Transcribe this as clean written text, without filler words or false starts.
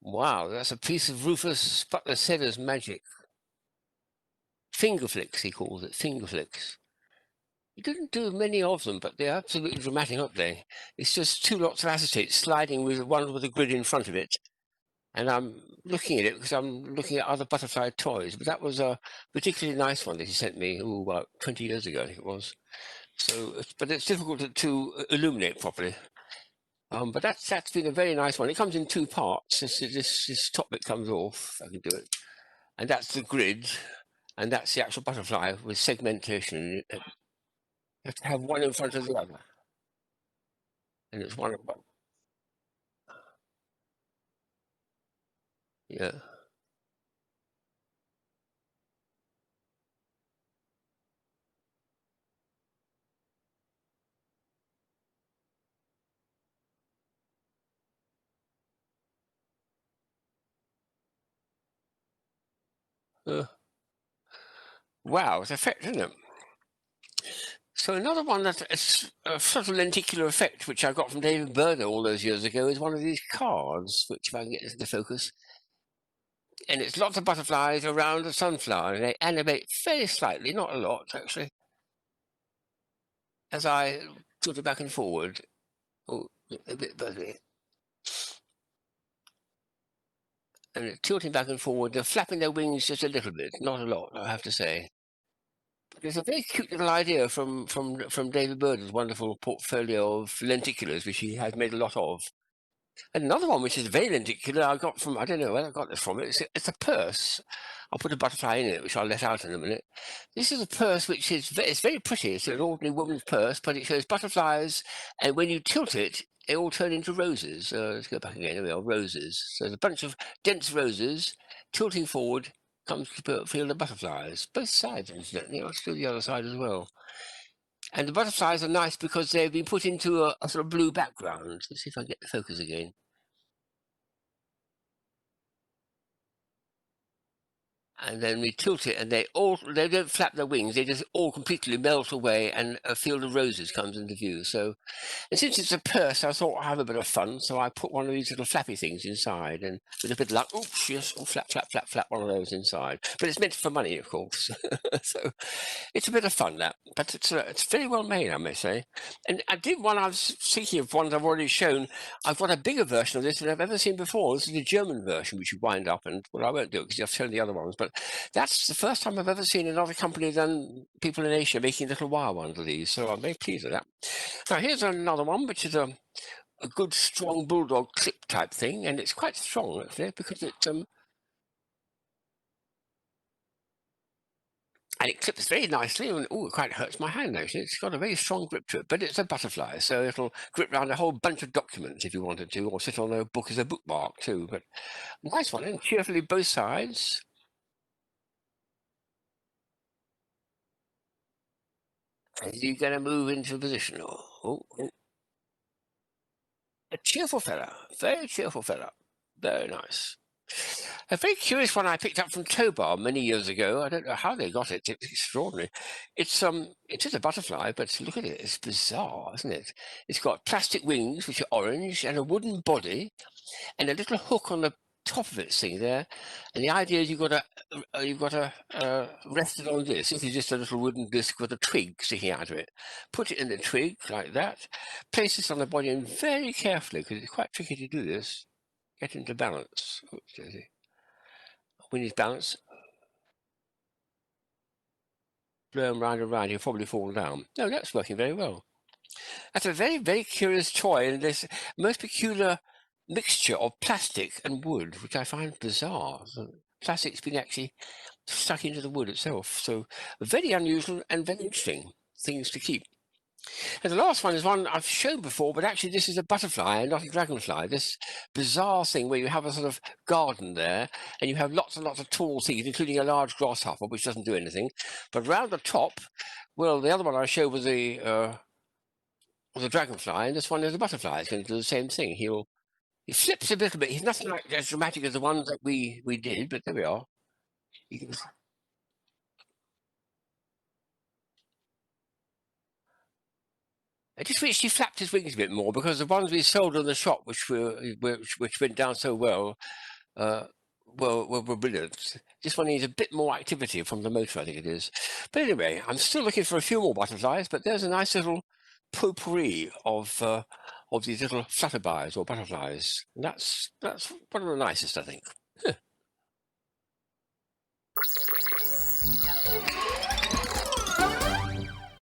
Wow, that's a piece of Rufus Butler Seder's magic. Fingerflix, he calls it, Fingerflix. He didn't do many of them, but they're absolutely dramatic, aren't they? It's just two lots of acetate sliding with one with a grid in front of it. And I'm looking at it because I'm looking at other butterfly toys, but that was a particularly nice one that he sent me, about 20 years ago, I think it was. So, but it's difficult to illuminate properly. But that's been a very nice one. It comes in two parts. This top bit comes off. I can do it, and that's the grid, and that's the actual butterfly with segmentation. You have to have one in front of the other, and it's one of them. Yeah. Uh, wow, it's effect, isn't it? So another one that is a sort of lenticular effect, which I got from David Byrne all those years ago, is one of these cards, which if I can get this into focus, and it's lots of butterflies around a sunflower, and they animate very slightly, not a lot actually, as I tilt it back and forward. Oh, a bit buzzy. And it's tilting back and forward. They're flapping their wings just a little bit, not a lot, I have to say. But there's a very cute little idea from David Byrne's wonderful portfolio of lenticulars, which he has made a lot of. And another one, which is very lenticular, I got from, I don't know where I got this from. It's a purse. I'll put a butterfly in it, which I'll let out in a minute. This is a purse which is it's very pretty. It's an ordinary woman's purse, but it shows butterflies, and when you tilt it, they all turn into roses. Let's go back again. Here we are, roses. So there's a bunch of dense roses tilting forward. Comes to field of butterflies, both sides, incidentally. I'll do the other side as well. And the butterflies are nice because they've been put into a sort of blue background. Let's see if I get the focus again. And then we tilt it, and they don't flap their wings, they just all completely melt away, and a field of roses comes into view. So, and since it's a purse, I thought I'd have a bit of fun, so I put one of these little flappy things inside, and with a bit of luck, oops, yes, flap, flap, flap, flap, one of those inside. But it's meant for money, of course. So it's a bit of fun, that, but it's very well made, I may say. And I did one. I was thinking of ones I've already shown. I've got a bigger version of this than I've ever seen before. This is the German version, which you wind up, and well, I won't do it because I've shown the other ones. But that's the first time I've ever seen another company than people in Asia making little wire ones of these. So I'm very pleased with that. Now here's another one, which is a good strong bulldog clip type thing, and it's quite strong actually because it and it clips very nicely, and it quite hurts my hand actually. It's got a very strong grip to it, but it's a butterfly, so it'll grip around a whole bunch of documents if you wanted to, or sit on a book as a bookmark too. But nice one, and cheerfully both sides. As you're going to move into position. A cheerful fella, very cheerful fella, very nice. A very curious one I picked up from Tobar many years ago. I don't know how they got it. It's extraordinary. It is a butterfly, but look at it. It's bizarre, isn't it? It's got plastic wings, which are orange, and a wooden body, and a little hook on the top of its thing there. And the idea is you've got to rest it on this. This is just a little wooden disc with a twig sticking out of it. Put it in the twig like that. Place this on the body, and very carefully, because it's quite tricky to do this, get into balance. Oops, when he's balanced, blow him round and round, he'll probably fall down. No, that's working very well. That's a very, very curious toy, and this most peculiar mixture of plastic and wood, which I find bizarre. Plastic's been actually stuck into the wood itself, so very unusual and very interesting things to keep. And the last one is one I've shown before, but actually this is a butterfly and not a dragonfly. This bizarre thing where you have a sort of garden there, and you have lots and lots of tall things, including a large grasshopper, which doesn't do anything. But round the top, well, the other one I showed was a dragonfly, and this one is a butterfly. It's going to do the same thing. He flips a little bit. He's nothing like as dramatic as the ones that we did, but there we are. You can, I just wish he flapped his wings a bit more, because the ones we sold on the shop, which went down so well, uh, were brilliant. This one needs a bit more activity from the motor, I think it is. But anyway, I'm still looking for a few more butterflies, but there's a nice little potpourri of these little flutterbys or butterflies. And that's one of the nicest, I think.